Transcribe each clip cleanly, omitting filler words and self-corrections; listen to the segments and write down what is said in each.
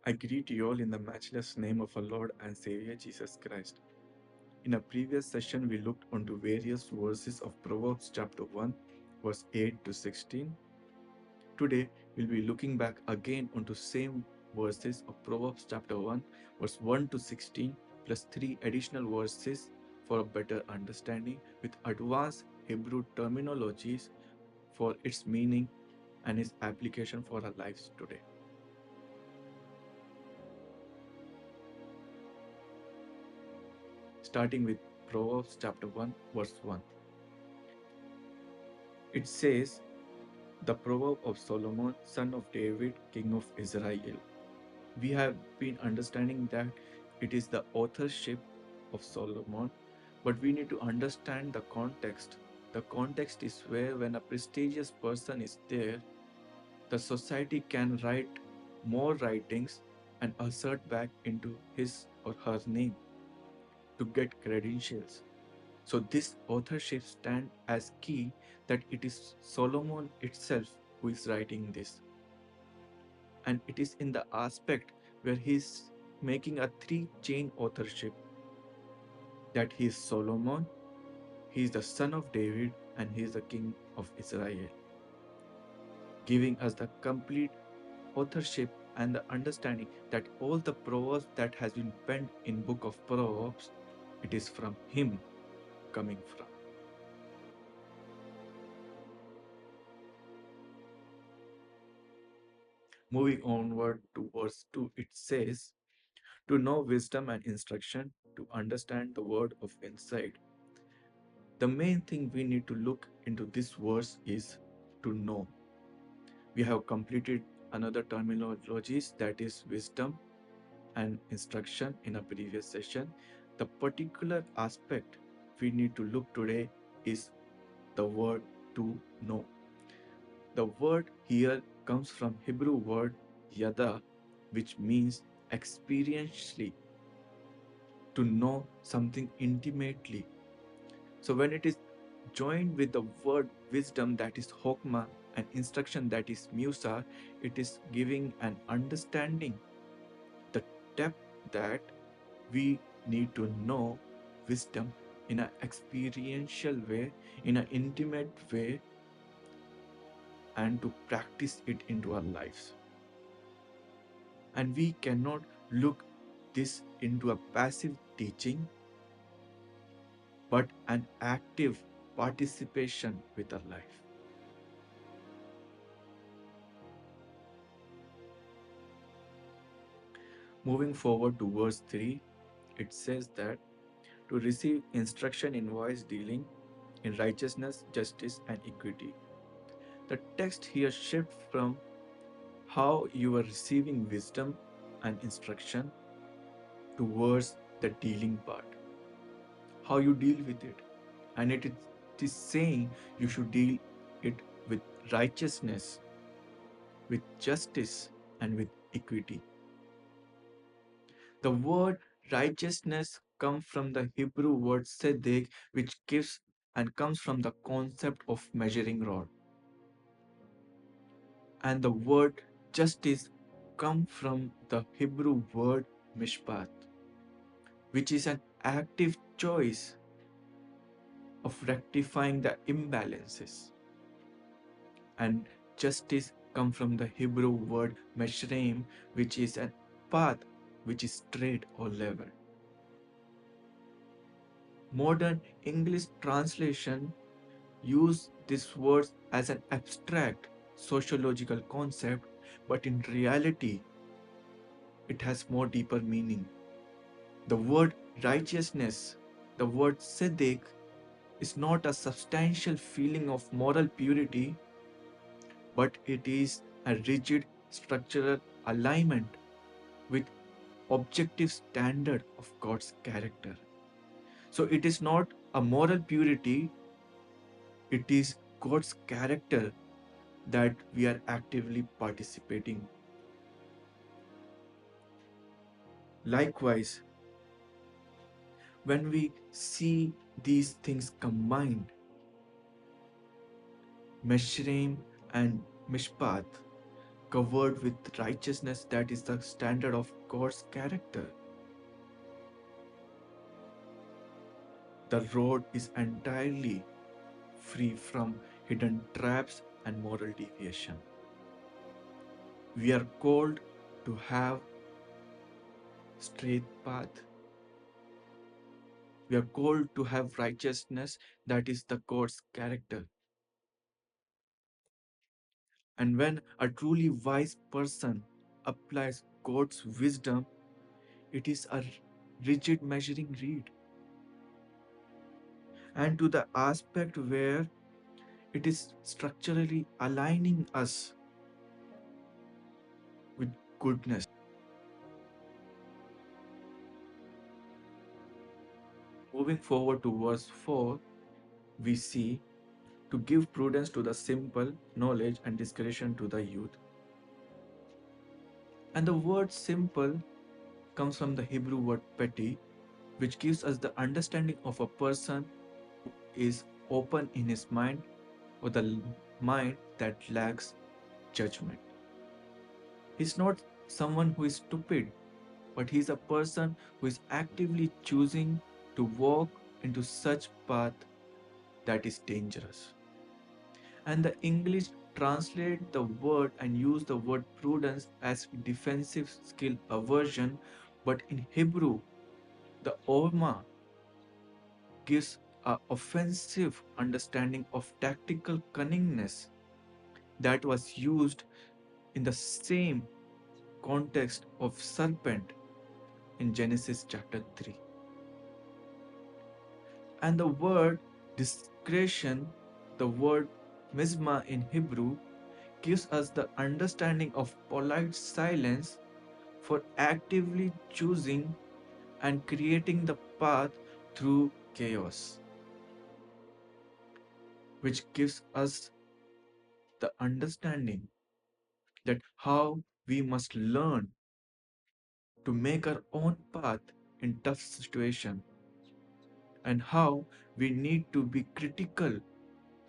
I greet you all in the matchless name of our Lord and Savior Jesus Christ. In a previous session, we looked onto various verses of Proverbs chapter 1, verse 8 to 16. Today, we'll be looking back again onto same verses of Proverbs chapter 1, verse 1 to 16, plus 3 additional verses for a better understanding with advanced Hebrew terminologies for its meaning and its application for our lives today. Starting with Proverbs chapter 1, verse 1. It says, the proverb of Solomon, son of David, king of Israel. We have been understanding that it is the authorship of Solomon, but we need to understand the context. The context is where, when a prestigious person is there, the society can write more writings and assert back into his or her name to get credentials. So this authorship stands as key that it is Solomon itself who is writing this. And it is in the aspect where he is making a three-chain authorship, that he is Solomon, he is the son of David, and he is the king of Israel, giving us the complete authorship and the understanding that all the proverbs that has been penned in book of Proverbs, it is from him coming from. Moving onward to verse 2, it says, to know wisdom and instruction, to understand the word of insight. The main thing we need to look into this verse is to know. We have completed another terminologies, that is wisdom and instruction, in a previous session. The particular aspect we need to look today is the word to know. The word here comes from Hebrew word yada, which means experientially, to know something intimately. So when it is joined with the word wisdom, that is hokmah, and instruction, that is musa, it is giving an understanding, the depth that we need to know wisdom in an experiential way, in an intimate way, and to practice it into our lives. And we cannot look this into a passive teaching, but an active participation with our life. Moving forward to verse 3, it says that to receive instruction in wise dealing, in righteousness, justice, and equity. The text here shifts from how you are receiving wisdom and instruction towards the dealing part, how you deal with it. And it is saying you should deal it with righteousness, with justice, and with equity. The word righteousness comes from the Hebrew word sedek, which gives and comes from the concept of measuring rod. And the word justice comes from the Hebrew word mishpat, which is an active choice of rectifying the imbalances. And justice comes from the Hebrew word meshrem, which is a path which is straight or level. Modern English translation use these words as an abstract sociological concept, but in reality, it has more deeper meaning. The word righteousness, the word tzedek, is not a substantial feeling of moral purity, but it is a rigid structural alignment with objective standard of God's character. So it is not a moral purity, it is God's character that we are actively participating. Likewise, when we see these things combined, Meshrem and Mishpat, covered with righteousness that is the standard of God's character. The road is entirely free from hidden traps and moral deviation. We are called to have straight path. We are called to have righteousness that is the God's character. And when a truly wise person applies God's wisdom, it is a rigid measuring reed. And to the aspect where it is structurally aligning us with goodness. Moving forward to verse 4, we see to give prudence to the simple, knowledge and discretion to the youth. And the word simple comes from the Hebrew word petty, which gives us the understanding of a person who is open in his mind or the mind that lacks judgment. He's not someone who is stupid, but he's a person who is actively choosing to walk into such path that is dangerous. And the English translate the word and use the word prudence as defensive skill aversion, but in Hebrew, the Orma gives a offensive understanding of tactical cunningness that was used in the same context of serpent in Genesis chapter 3. And the word discretion, the word mizma in Hebrew, gives us the understanding of polite silence for actively choosing and creating the path through chaos, which gives us the understanding that how we must learn to make our own path in tough situation and how we need to be critical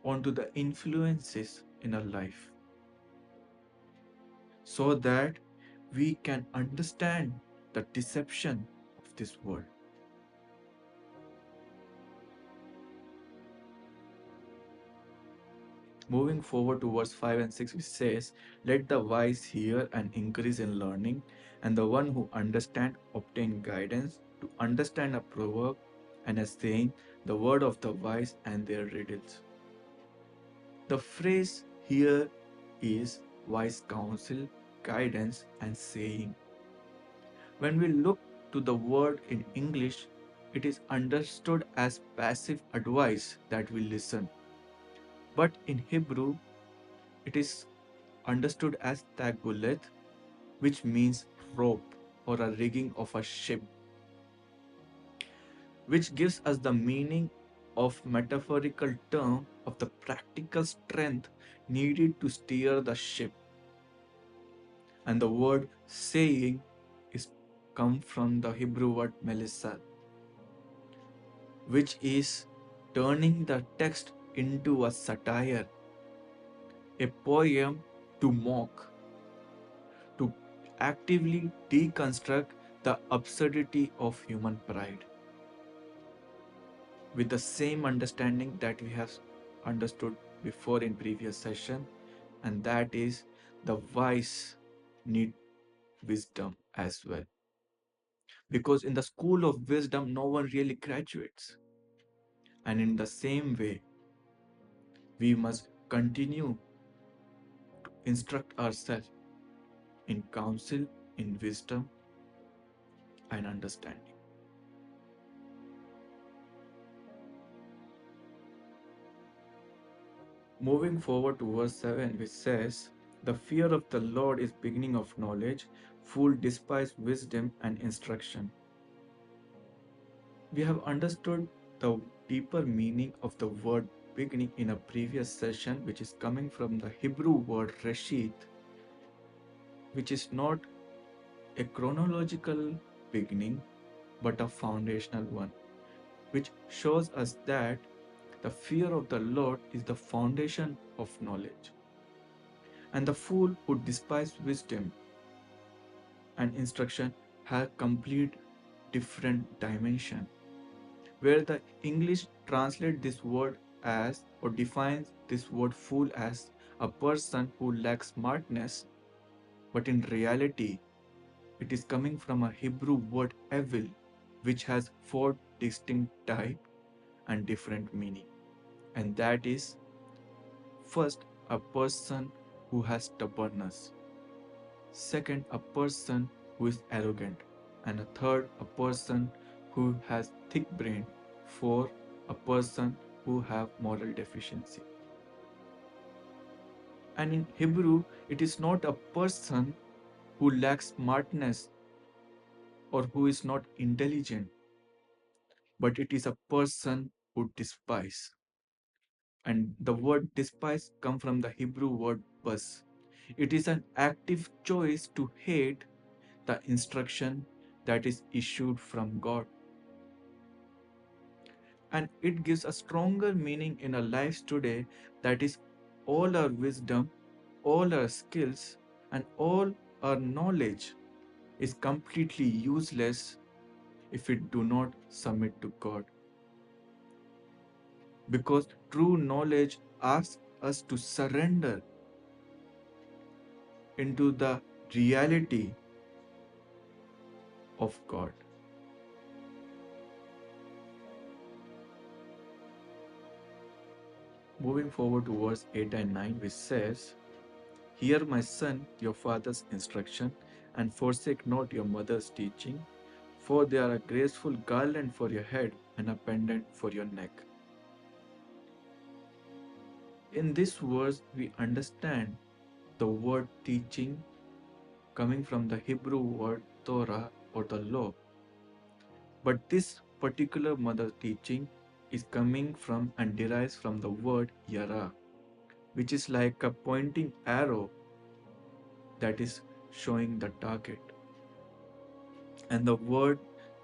onto the influences in our life so that we can understand the deception of this world. Moving forward to verse 5 and 6, which says, let the wise hear and increase in learning, and the one who understand obtain guidance. To understand a proverb and a saying, the word of the wise and their riddles. The phrase here is wise counsel, guidance, and saying. When we look to the word in English, it is understood as passive advice that we listen. But in Hebrew, it is understood as taguleth, which means rope or a rigging of a ship, which gives us the meaning of metaphorical term of the practical strength needed to steer the ship. And the word saying is come from the Hebrew word melissa, which is turning the text into a satire, a poem to mock, to actively deconstruct the absurdity of human pride. With the same understanding that we have understood before in previous session, and that is the wise need wisdom as well. Because in the school of wisdom, no one really graduates. And in the same way, we must continue to instruct ourselves in counsel, in wisdom, and understanding. Moving forward to verse 7, which says, the fear of the Lord is beginning of knowledge, fool despise wisdom and instruction. We have understood the deeper meaning of the word beginning in a previous session, which is coming from the Hebrew word reshith, which is not a chronological beginning but a foundational one, which shows us that the fear of the Lord is the foundation of knowledge. And the fool who despises wisdom and instruction have complete different dimension. Where the English translate this word as or defines this word fool as a person who lacks smartness, but in reality it is coming from a Hebrew word evil, which has four distinct types and different meaning. And that is first, a person who has stubbornness. Second, a person who is arrogant. And a third, a person who has thick brain. Four, a person who have moral deficiency. And in Hebrew, it is not a person who lacks smartness or who is not intelligent, but it is a person who despise. And the word despise comes from the Hebrew word bus. It is an active choice to hate the instruction that is issued from God. And it gives a stronger meaning in our lives today, that is, all our wisdom, all our skills, and all our knowledge is completely useless if we do not submit to God. Because true knowledge asks us to surrender into the reality of God. Moving forward to verse 8 and 9, which says, Hear, my son, your father's instruction, and forsake not your mother's teaching, for they are a graceful garland for your head and a pendant for your neck. In this verse, we understand the word teaching coming from the Hebrew word Torah or the law. But this particular mother teaching is coming from and derives from the word yara, which is like a pointing arrow that is showing the target. And the word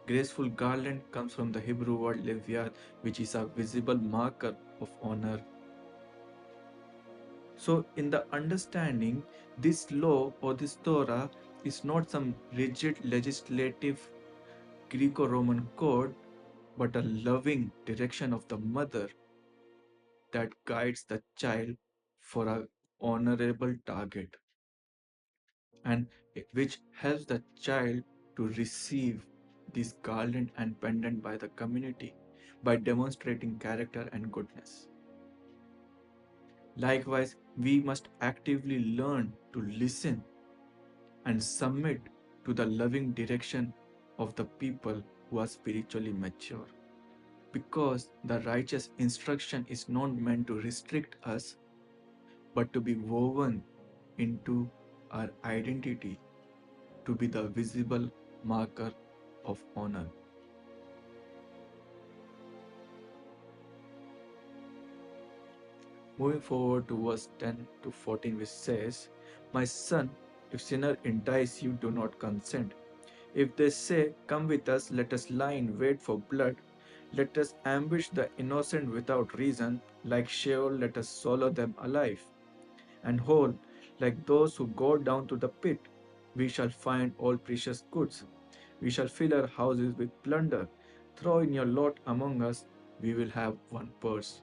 graceful garland comes from the Hebrew word leviat, which is a visible marker of honor. So, in the understanding, this law or this Torah is not some rigid legislative Greco Roman code, but a loving direction of the mother that guides the child for a honorable target, and which helps the child to receive this garland and pendant by the community by demonstrating character and goodness. Likewise, we must actively learn to listen and submit to the loving direction of the people who are spiritually mature. Because the righteous instruction is not meant to restrict us, but to be woven into our identity, to be the visible marker of honor. Moving forward to verse 10 to 14, which says, My son, if sinner entice you, do not consent. If they say, Come with us, let us lie in wait for blood, let us ambush the innocent without reason, like Sheol, let us swallow them alive. And whole, like those who go down to the pit, we shall find all precious goods. We shall fill our houses with plunder. Throw in your lot among us, we will have one purse.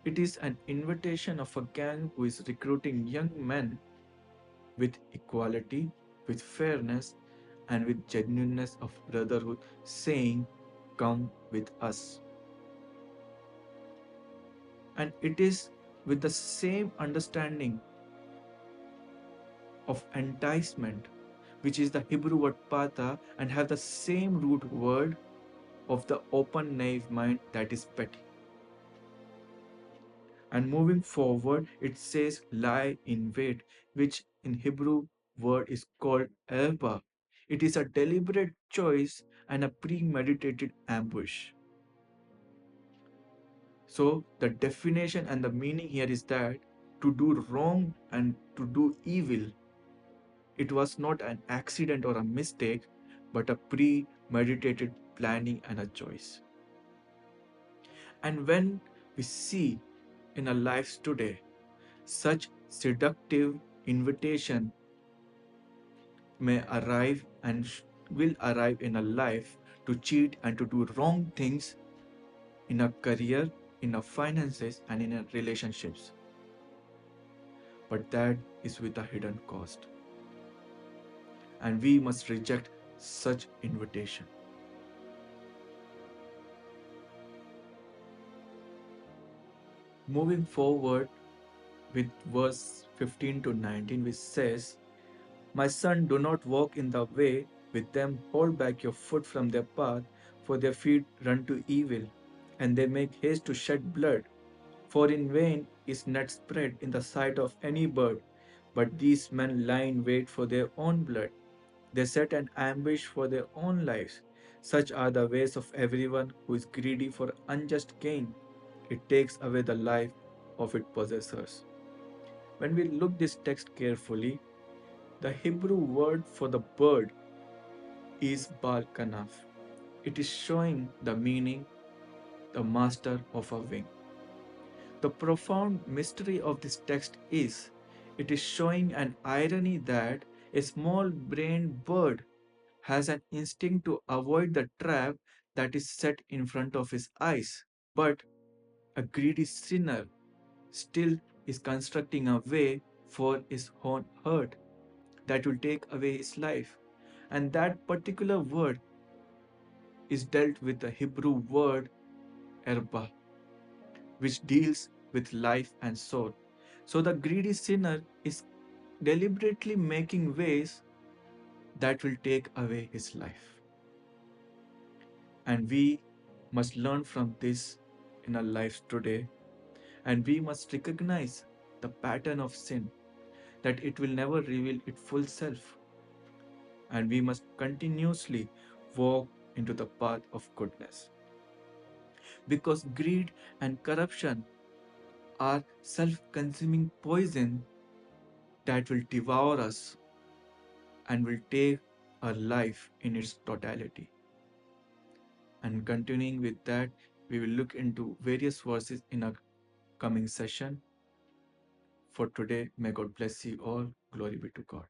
It is an invitation of a gang who is recruiting young men with equality, with fairness, and with genuineness of brotherhood, saying, Come with us. And it is with the same understanding of enticement, which is the Hebrew word pata, and have the same root word of the open naive mind, that is petty. And moving forward, it says lie in wait, which in Hebrew word is called elba. It is a deliberate choice and a premeditated ambush. So the definition and the meaning here is that to do wrong and to do evil, it was not an accident or a mistake, but a premeditated planning and a choice. And when we see in our lives today such seductive invitation may arrive and will arrive in a life to cheat and to do wrong things in a career, in our finances, and in our relationships. But that is with a hidden cost. And we must reject such invitation. Moving forward with verse 15 to 19, which says, "My son, do not walk in the way with them, hold back your foot from their path, for their feet run to evil, and they make haste to shed blood. For in vain is net spread in the sight of any bird, but these men lie in wait for their own blood. They set an ambush for their own lives. Such are the ways of everyone who is greedy for unjust gain. It takes away the life of its possessors." When we look this text carefully, the Hebrew word for the bird is Bal Kanaf. It is showing the meaning, the master of a wing. The profound mystery of this text is it is showing an irony that a small brained bird has an instinct to avoid the trap that is set in front of his eyes. But a greedy sinner still is constructing a way for his own hurt that will take away his life. And that particular word is dealt with the Hebrew word erba, which deals with life and soul. So the greedy sinner is deliberately making ways that will take away his life. And we must learn from this in our lives today. And we must recognize the pattern of sin, that it will never reveal its full self. And we must continuously walk into the path of goodness. Because greed and corruption are self consuming poison that will devour us and will take our life in its totality. And continuing with that, we will look into various verses in our coming session. For today, may God bless you all. Glory be to God.